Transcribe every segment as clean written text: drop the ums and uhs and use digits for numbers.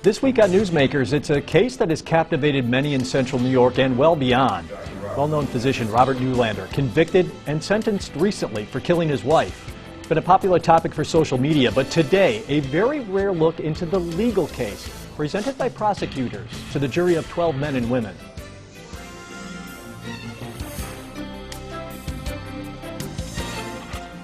This week on Newsmakers, it's a case that has captivated many in central New York and well beyond. Well-known physician Robert Neulander, convicted and sentenced recently for killing his wife. Been a popular topic for social media, but today, a very rare look into the legal case presented by prosecutors to the jury of 12 men and women.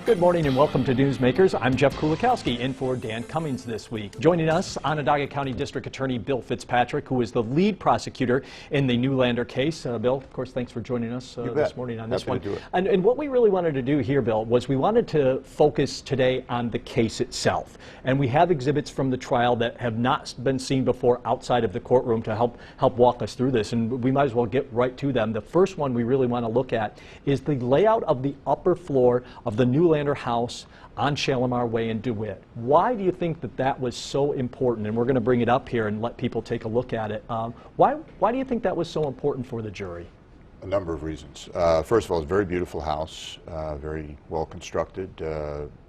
Good morning and welcome to Newsmakers. I'm Jeff Kulikowski, in for Dan Cummings this week. Joining us, Onondaga County District Attorney Bill Fitzpatrick, who is the lead prosecutor in the Neulander case. Bill, of course, thanks for joining us this morning on this one. To do it. And what we really wanted to do here, Bill, was we wanted to focus today on the case itself. And we have exhibits from the trial that have not been seen before outside of the courtroom to help walk us through this. And we might as well get right to them. The first one we really want to look at is the layout of the upper floor of the Neulander house on Shalimar Way in DeWitt. Why do you think that that was so important? And we're going to bring it up here and let people take a look at it. Why do you think that was so important for the jury? A number of reasons. First of all, it's a very beautiful house, very well constructed,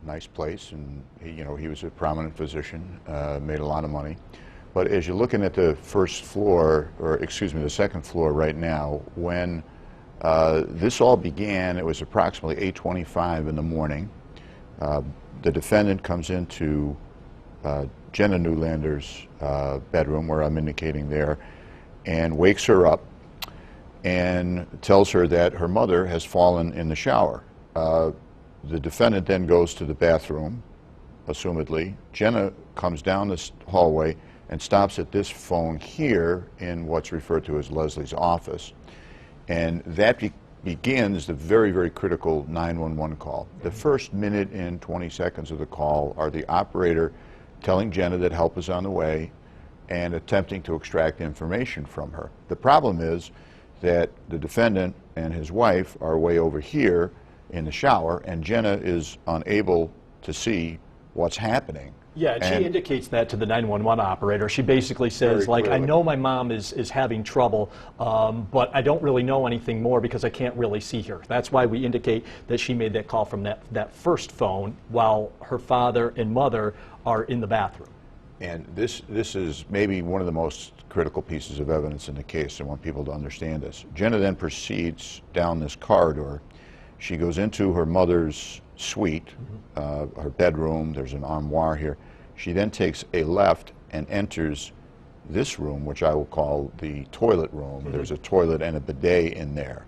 nice place, and he was a prominent physician, made a lot of money. But as you're looking at the first floor, or excuse me, the second floor right now, when this all began, it was approximately 8:25 in the morning. The defendant comes into Jenna Neulander's bedroom, where I'm indicating there, and wakes her up and tells her that her mother has fallen in the shower. The defendant then goes to the bathroom, assumedly. Jenna comes down this hallway and stops at this phone here in what's referred to as Leslie's office. And that begins the very, very critical 911 call. The first minute and 20 seconds of the call are the operator telling Jenna that help is on the way and attempting to extract information from her. The problem is that the defendant and his wife are way over here in the shower, and Jenna is unable to see what's happening. Yeah, and she indicates that to the 911 operator. She basically says, like, I know my mom is having trouble, but I don't really know anything more because I can't really see her. That's why we indicate that she made that call from that first phone while her father and mother are in the bathroom. And this is maybe one of the most critical pieces of evidence in the case. I want people to understand this. Jenna then proceeds down this corridor. She goes into her mother's suite, her bedroom. There's an armoire here. She then takes a left and enters this room, which I will call the toilet room. There's a toilet and a bidet in there.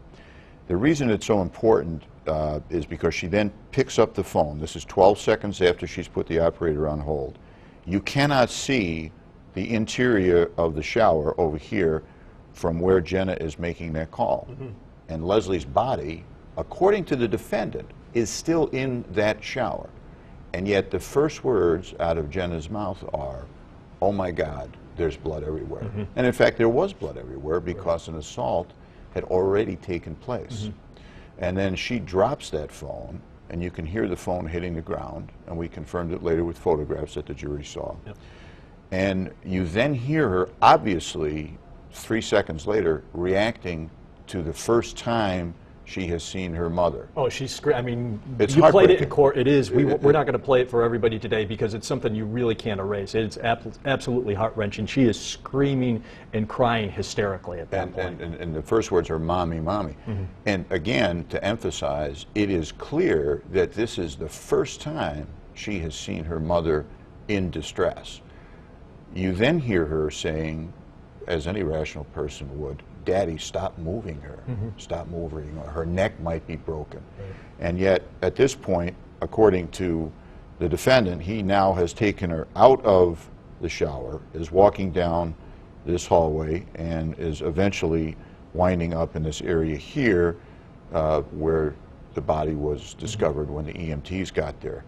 The reason it's so important is because she then picks up the phone. This is 12 seconds after she's put the operator on hold. You cannot see the interior of the shower over here from where Jenna is making that call. And Leslie's body, according to the defendant, is still in that shower. And yet the first words out of Jenna's mouth are, "Oh my God, there's blood everywhere." And in fact, there was blood everywhere because an assault had already taken place. And then she drops that phone, and you can hear the phone hitting the ground, and we confirmed it later with photographs that the jury saw. And you then hear her, obviously, 3 seconds later, reacting to the first time she has seen her mother. Oh, she's I mean, it's you played it in court. It is. We're not going to play it for everybody today because it's something you really can't erase. It's absolutely heart-wrenching. She is screaming and crying hysterically at that point. And the first words are, "Mommy, Mommy." And again, to emphasize, it is clear that this is the first time she has seen her mother in distress. You then hear her saying, as any rational person would, "Daddy, stop moving her. Stop moving her. Her neck might be broken." And yet, at this point, according to the defendant, he now has taken her out of the shower, is walking down this hallway, and is eventually winding up in this area here where the body was discovered when the EMTs got there.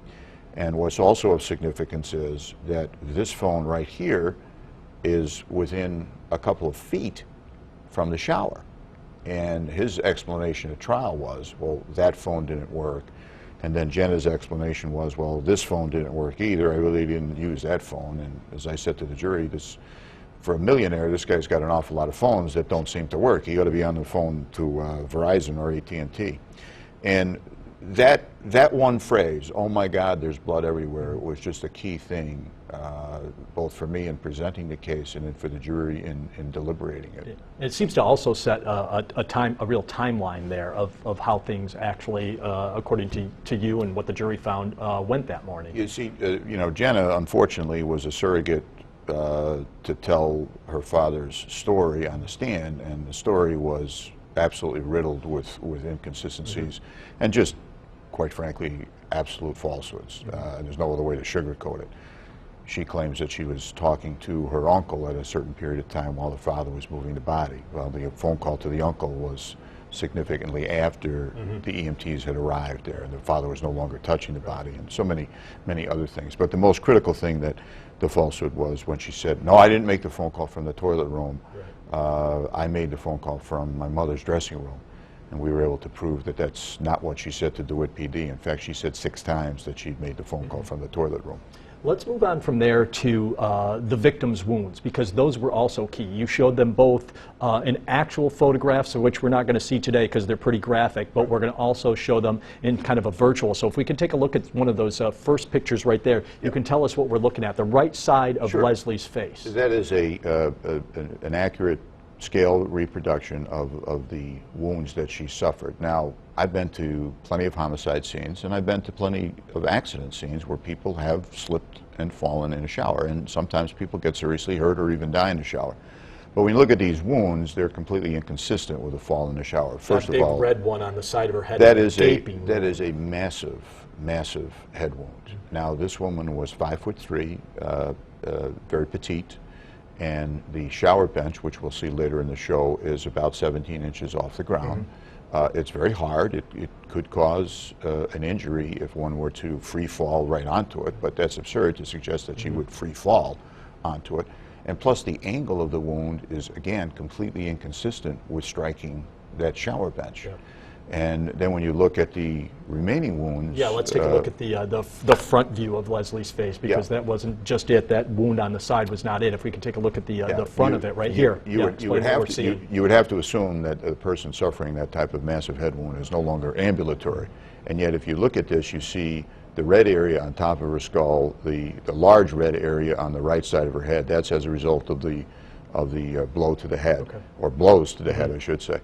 And what's also of significance is that this phone right here is within a couple of feet from the shower. And his explanation at trial was, well, that phone didn't work. And then Jenna's explanation was, well, this phone didn't work either. I really didn't use that phone. And as I said to the jury, for a millionaire, this guy's got an awful lot of phones that don't seem to work. He ought to be on the phone to Verizon or AT&T. And that one phrase, "Oh my God, there's blood everywhere," was just a key thing, both for me in presenting the case and then for the jury in deliberating it. It seems to also set a real timeline there of how things actually, according to you and what the jury found, went that morning. You see, Jenna, unfortunately, was a surrogate to tell her father's story on the stand, and the story was absolutely riddled with inconsistencies and just, quite frankly, absolute falsehoods. There's no other way to sugarcoat it. She claims that she was talking to her uncle at a certain period of time while the father was moving the body. Well, the phone call to the uncle was significantly after the EMTs had arrived there, and the father was no longer touching the body, and so many other things. But the most critical thing that the falsehood was when she said, "No, I didn't make the phone call from the toilet room. I made the phone call from my mother's dressing room." And we were able to prove that that's not what she said to DeWitt PD. In fact, she said 6 times that she'd made the phone call from the toilet room. Let's move on from there to the victim's wounds, because those were also key. You showed them both in actual photographs, of which we're not going to see today because they're pretty graphic, but we're going to also show them in kind of a virtual. So if we could take a look at one of those first pictures right there, you can tell us what we're looking at, the right side of Leslie's face. That is an accurate scale reproduction of the wounds that she suffered. Now, I've been to plenty of homicide scenes, and I've been to plenty of accident scenes where people have slipped and fallen in a shower, and sometimes people get seriously hurt or even die in the shower. But when you look at these wounds, they're completely inconsistent with a fall in the shower. First of all, that big red one on the side of her head. That is a massive head wound. Now, this woman was 5'3", very petite, and the shower bench, which we'll see later in the show, is about 17 inches off the ground. It's very hard. It could cause an injury if one were to free fall right onto it, but that's absurd to suggest that she would free fall onto it. And plus, the angle of the wound is, again, completely inconsistent with striking that shower bench. And then when you look at the remaining wounds... Yeah, let's take a look at the front view of Leslie's face, because that wasn't just it. That wound on the side was not it. If we could take a look at the front of it right here. You would have to assume that a person suffering that type of massive head wound is no longer ambulatory. And yet, if you look at this, you see the red area on top of her skull, the large red area on the right side of her head. That's as a result of the blow to the head, or blows to the head, I should say.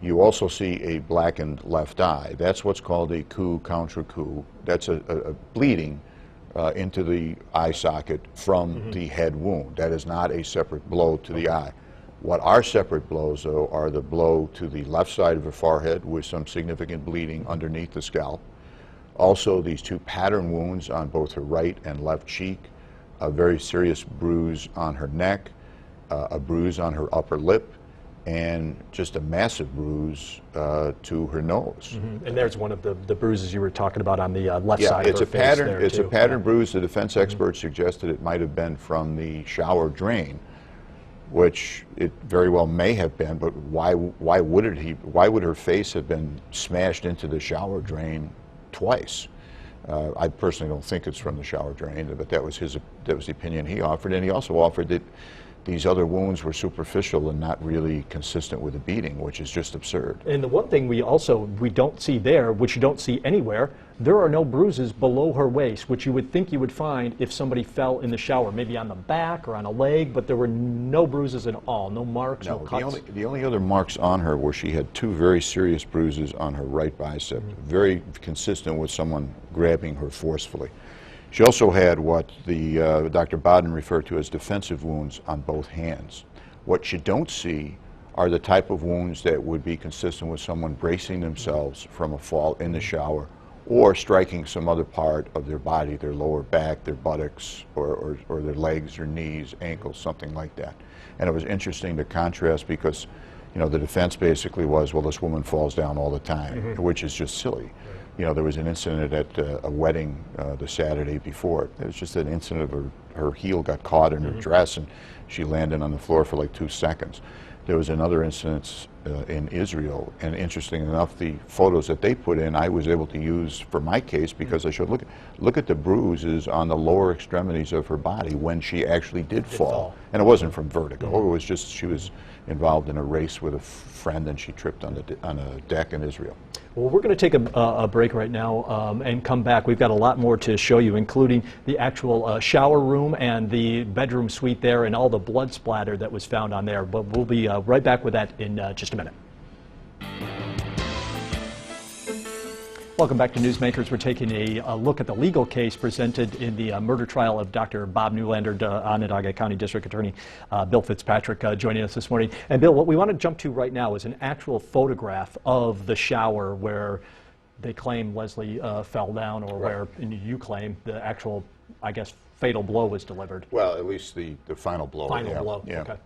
You also see a blackened left eye. That's what's called a coup contre coup. That's a bleeding into the eye socket from the head wound. That is not a separate blow to the eye. What are separate blows, though, are the blow to the left side of her forehead with some significant bleeding underneath the scalp. Also, these 2 pattern wounds on both her right and left cheek, a very serious bruise on her neck, a bruise on her upper lip, and just a massive bruise to her nose. And there's one of the bruises you were talking about on the left side of her face. It's a pattern bruise. The defense experts suggested it might have been from the shower drain, which it very well may have been, but why would her face have been smashed into the shower drain twice? I personally don't think it's from the shower drain, but that was the opinion he offered, and he also offered that these other wounds were superficial and not really consistent with the beating, which is just absurd. And the one thing we don't see there, which you don't see anywhere, there are no bruises below her waist, which you would think you would find if somebody fell in the shower, maybe on the back or on a leg, but there were no bruises at all, no marks, no cuts. The only other marks on her were she had 2 very serious bruises on her right bicep, very consistent with someone grabbing her forcefully. She also had what Dr. Bodden referred to as defensive wounds on both hands. What you don't see are the type of wounds that would be consistent with someone bracing themselves from a fall in the shower or striking some other part of their body, their lower back, their buttocks, or their legs or knees, ankles, something like that. And it was interesting to contrast because, the defense basically was, well, this woman falls down all the time, which is just silly. There was an incident at a wedding the Saturday before. It was just an incident of her heel got caught in her dress and she landed on the floor for like 2 seconds. There was another incident in Israel, and interesting enough, the photos that they put in, I was able to use for my case because I showed, look at the bruises on the lower extremities of her body when she actually did fall. And it wasn't from vertigo. It was just she was involved in a race with a friend and she tripped on a deck in Israel. Well, we're going to take a break right now and come back. We've got a lot more to show you, including the actual shower room and the bedroom suite there and all the blood splatter that was found on there. But we'll be right back with that in just a minute. Welcome back to Newsmakers. We're taking a look at the legal case presented in the murder trial of Dr. Bob Neulander. Onondaga County District Attorney Bill Fitzpatrick joining us this morning. And Bill, what we want to jump to right now is an actual photograph of the shower where they claim Leslie fell down, or where you claim the actual, I guess, fatal blow was delivered. Well, at least the final blow. Final blow, yeah. okay.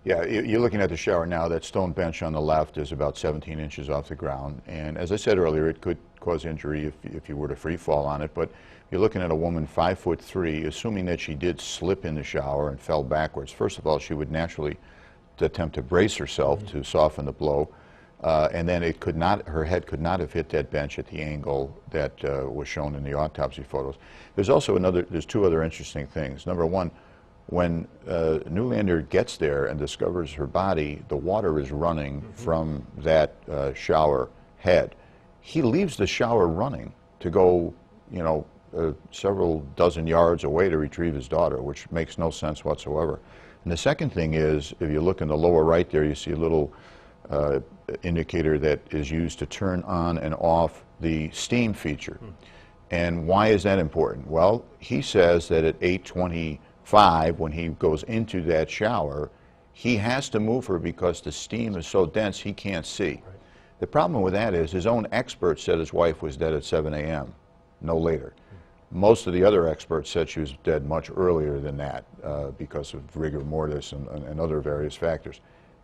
Yeah, you're looking at the shower now. That stone bench on the left is about 17 inches off the ground. And as I said earlier, it could cause injury if you were to free fall on it. But you're looking at a woman 5'3", assuming that she did slip in the shower and fell backwards. First of all, she would naturally attempt to brace herself to soften the blow. And then her head could not have hit that bench at the angle that was shown in the autopsy photos. There's also there's two other interesting things. Number one, when Neulander gets there and discovers her body, the water is running from that shower head. He leaves the shower running to go, several dozen yards away to retrieve his daughter, which makes no sense whatsoever. And the second thing is, if you look in the lower right there, you see a little indicator that is used to turn on and off the steam feature. And why is that important? Well, he says that at 8:25, when he goes into that shower, he has to move her because the steam is so dense he can't see. Right. The problem with that is his own expert said his wife was dead at 7 a.m., no later. Most of the other experts said she was dead much earlier than that because of rigor mortis and other various factors.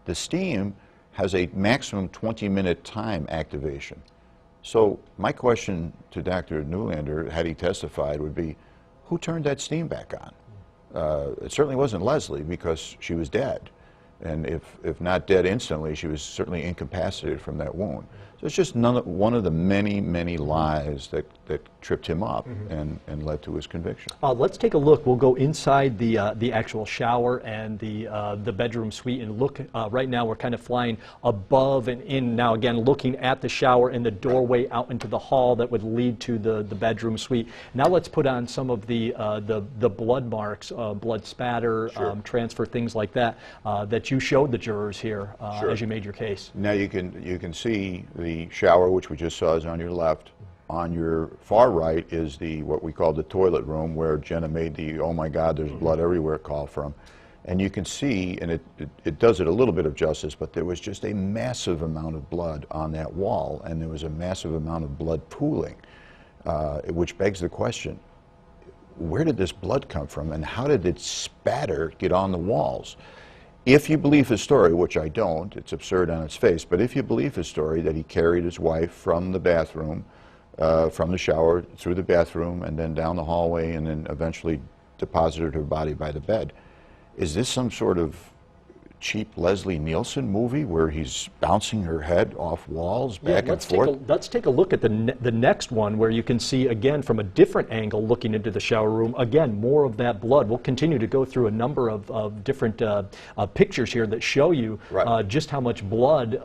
The steam has a maximum 20-minute time activation. So my question to Dr. Neulander, had he testified, would be, who turned that steam back on? It certainly wasn't Leslie, because she was dead. And if not dead instantly, she was certainly incapacitated from that wound. So it's just one of the many, many lies that tripped him up and led to his conviction. Let's take a look. We'll go inside the actual shower and the bedroom suite and look. Right now we're kind of flying above and in. Now again, looking at the shower and the doorway out into the hall that would lead to the bedroom suite. Now let's put on some of the blood marks, blood spatter, transfer, things like that, that you showed the jurors here as you made your case. Now you can see the shower, which we just saw, is on your left. On your far right is what we call the toilet room, where Jenna made the "oh my God, there's blood everywhere" call from. And you can see, and it does it a little bit of justice, but there was just a massive amount of blood on that wall, and there was a massive amount of blood pooling, which begs the question, where did this blood come from, and how did it spatter get on the walls? If you believe his story, which I don't, it's absurd on its face, but if you believe his story that he carried his wife from the bathroom, from the shower through the bathroom and then down the hallway and then eventually deposited her body by the bed, is this some sort of cheap Leslie Nielsen movie where he's bouncing her head off walls back and forth? Let's take a look at the next one, where you can see, again, from a different angle looking into the shower room, again, more of that blood. We'll continue to go through a number of different pictures here that show you just how much blood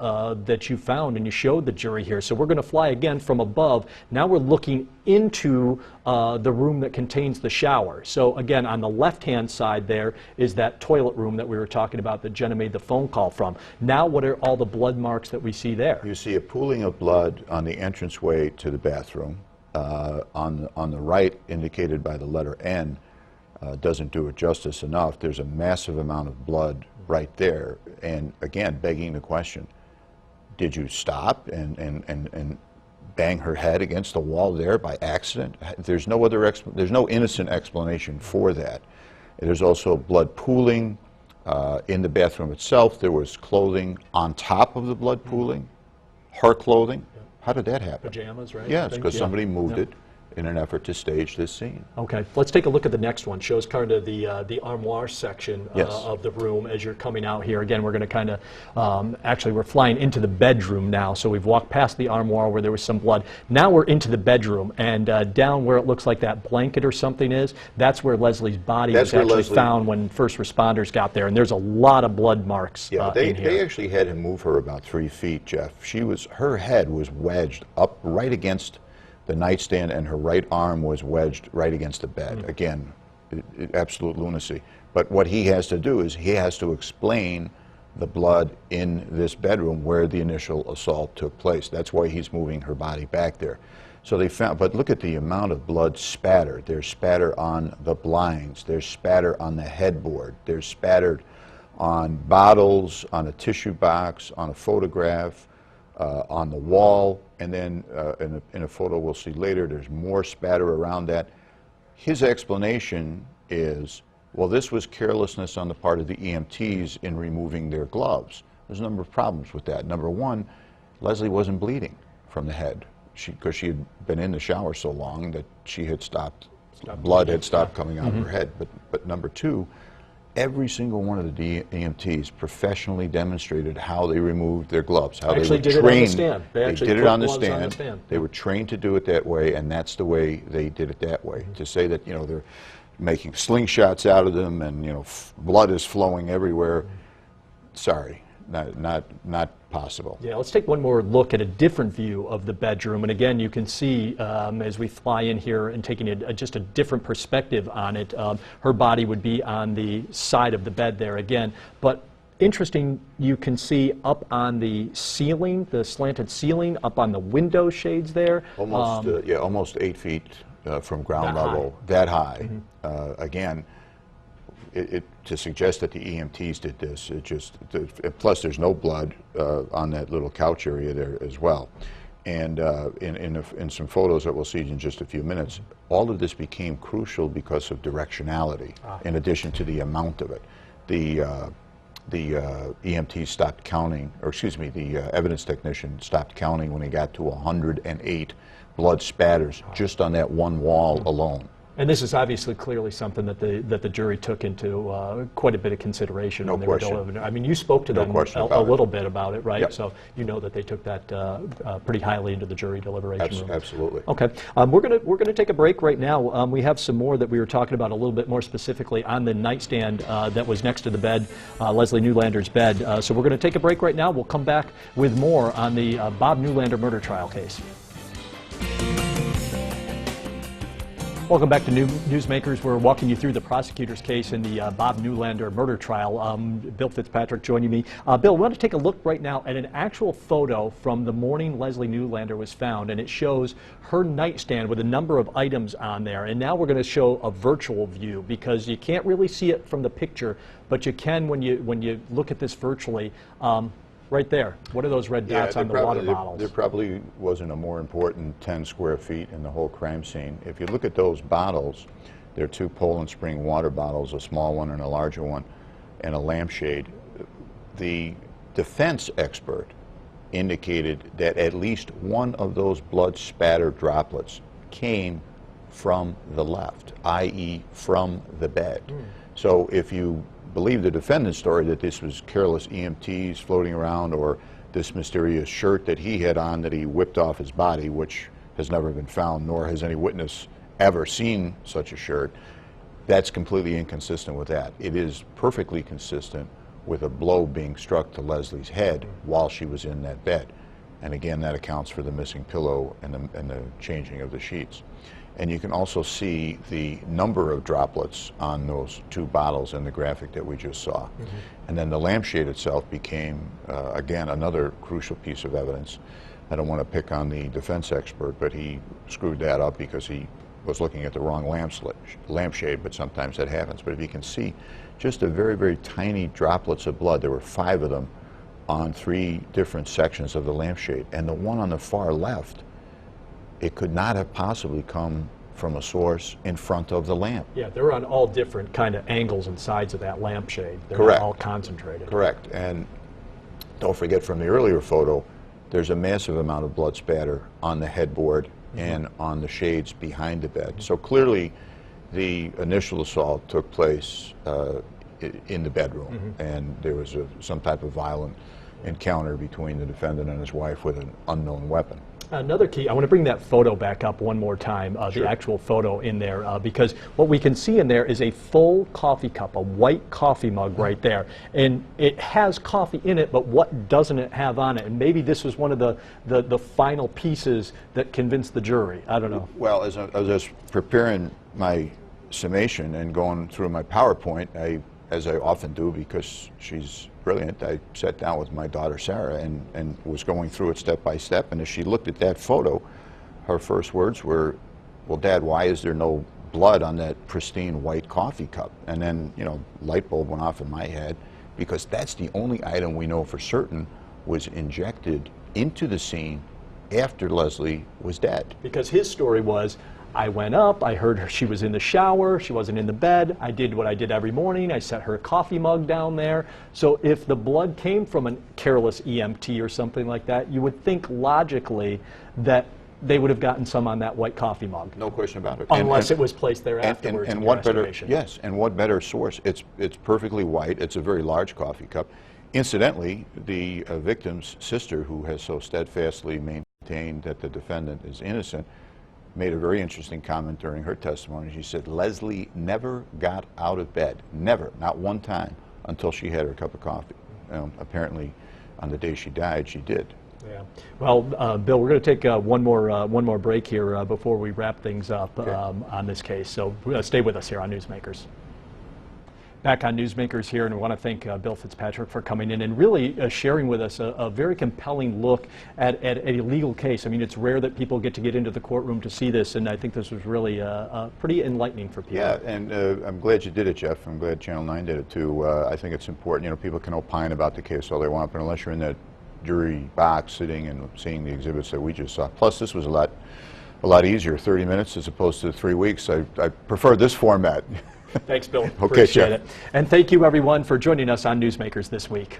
that you found, and you showed the jury here. So we're going to fly again from above. Now we're looking into the room that contains the shower. So again, on the left-hand side there is that toilet room that we were talking about that Jenna made the phone call from. Now what are all the blood marks that we see there? You see a pooling of blood on the entranceway to the bathroom. On the right, indicated by the letter N, doesn't do it justice enough. There's a massive amount of blood right there. And again, begging the question, did you stop and bang her head against the wall there by accident? There's no innocent explanation for that. There's also blood pooling in the bathroom itself. There was clothing on top of the blood pooling, her clothing. How did that happen? Pajamas, right? Yeah, it's because somebody moved it in an effort to stage this scene. Okay, let's take a look at the next one. Shows kind of the armoire section Yes. of the room as you're coming out here. Again, we're going to kind of, actually we're flying into the bedroom now, so we've walked past the armoire where there was some blood. Now we're into the bedroom, and down where it looks like that blanket or something is, that's where Leslie's body was actually found when first responders got there, and there's a lot of blood marks Yeah, in here. they actually had him move her about 3 feet, Jeff. Her head was wedged up right against the nightstand, and her right arm was wedged right against the bed. Again, absolute lunacy. But what he has to do is he has to explain the blood in this bedroom where the initial assault took place. That's why he's moving her body back there. So they found, but look at the amount of blood spatter. There's spatter on the blinds. There's spatter on the headboard. There's spattered on bottles, on a tissue box, on a photograph, on the wall, and then in a photo we'll see later, there's more spatter around that. His explanation is, well, this was carelessness on the part of the EMTs in removing their gloves. There's a number of problems with that. Number one, Leslie wasn't bleeding from the head because she had been in the shower so long that she had blood had stopped coming out of her head. But number two, every single one of the EMTs professionally demonstrated how they removed their gloves, how Actually they were did it on the trained. stand. They did it on the stand. They were trained to do it that way, and that's the way they did it that way. To say that, they're making slingshots out of them and, blood is flowing everywhere, sorry, not possible. Yeah, let's take one more look at a different view of the bedroom. And again, you can see as we fly in here and taking just a different perspective on it, her body would be on the side of the bed there again. But interesting, you can see up on the ceiling, the slanted ceiling, up on the window shades there. Almost 8 feet from ground level, that high. Again, to suggest that the EMTs did this, plus there's no blood on that little couch area there as well. And in some photos that we'll see in just a few minutes, all of this became crucial because of directionality, in addition to the amount of it. The EMT stopped counting, or excuse me, the evidence technician stopped counting when he got to 108 blood spatters just on that one wall alone. And this is obviously clearly something that the jury took into quite a bit of consideration when they were delivering. I mean, you spoke to them a little bit about it, right? Yep. So you know that they took that pretty highly into the jury deliberation room. Absolutely. Okay, we're gonna take a break right now. We have some more that we were talking about a little bit more specifically on the nightstand that was next to the bed, Leslie Neulander's bed. So we're going to take a break right now. We'll come back with more on the Bob Neulander murder trial case. Welcome back to Newsmakers. We're walking you through the prosecutor's case in the Bob Neulander murder trial. Bill Fitzpatrick joining me. Bill, we want to take a look right now at an actual photo from the morning Leslie Neulander was found, and it shows her nightstand with a number of items on there. And now we're going to show a virtual view because you can't really see it from the picture, but you can when you look at this virtually. Right there. What are those red dots on the water bottles? There probably wasn't a more important 10 square feet in the whole crime scene. If you look at those bottles, they're 2 Poland Spring water bottles, a small one and a larger one, and a lampshade. The defense expert indicated that at least one of those blood spatter droplets came from the left, i.e. from the bed. So if you believe the defendant's story that this was careless EMTs floating around or this mysterious shirt that he had on that he whipped off his body, which has never been found, nor has any witness ever seen such a shirt, that's completely inconsistent with that. It is perfectly consistent with a blow being struck to Leslie's head while she was in that bed. And again, that accounts for the missing pillow and the changing of the sheets. And you can also see the number of droplets on those 2 bottles in the graphic that we just saw. And then the lampshade itself became, again, another crucial piece of evidence. I don't want to pick on the defense expert, but he screwed that up because he was looking at the wrong lampshade, but sometimes that happens. But if you can see just a very, very tiny droplets of blood, there were 5 of them on 3 different sections of the lampshade. And the one on the far left, it could not have possibly come from a source in front of the lamp. Yeah, they're on all different kind of angles and sides of that lampshade. They're Correct. Not all concentrated. Correct. And don't forget from the earlier photo, there's a massive amount of blood spatter on the headboard and on the shades behind the bed. So clearly the initial assault took place in the bedroom, and there was some type of violent encounter between the defendant and his wife with an unknown weapon. Another key, I want to bring that photo back up one more time, Sure. the actual photo in there, because what we can see in there is a full coffee cup, a white coffee mug right there. And it has coffee in it, but what doesn't it have on it? And maybe this was one of the final pieces that convinced the jury. I don't know. Well, as I was preparing my summation and going through my PowerPoint, as I often do because she's brilliant, I sat down with my daughter Sarah and was going through it step by step. And as she looked at that photo, her first words were, "Well, Dad, why is there no blood on that pristine white coffee cup?" And then, you know, light bulb went off in my head, because that's the only item we know for certain was injected into the scene after Leslie was dead. Because his story was, I went up, I heard her, she was in the shower, she wasn't in the bed, I did what I did every morning, I set her a coffee mug down there. So if the blood came from a careless EMT or something like that, you would think logically that they would have gotten some on that white coffee mug. No question about it. Unless it was placed there afterwards. And what better, yes, and what better source? It's perfectly white, it's a very large coffee cup. Incidentally, the victim's sister, who has so steadfastly maintained that the defendant is innocent, made a very interesting comment during her testimony. She said Leslie never got out of bed, never, not one time, until she had her cup of coffee. Apparently, on the day she died, she did. Yeah. Well, Bill, we're going to take one more break here before we wrap things up on this case. So stay with us here on Newsmakers. Back on Newsmakers here, and we want to thank Bill Fitzpatrick for coming in and really sharing with us a very compelling look at a legal case. I mean, it's rare that people get into the courtroom to see this, and I think this was really pretty enlightening for people. Yeah, and I'm glad you did it, Jeff. I'm glad Channel 9 did it too. I think it's important. You know, people can opine about the case all they want, but unless you're in that jury box sitting and seeing the exhibits that we just saw. Plus, this was a lot easier, 30 minutes as opposed to 3 weeks. I prefer this format. Thanks, Bill. Okay, Appreciate Jeff. it. And thank you, everyone, for joining us on Newsmakers this week.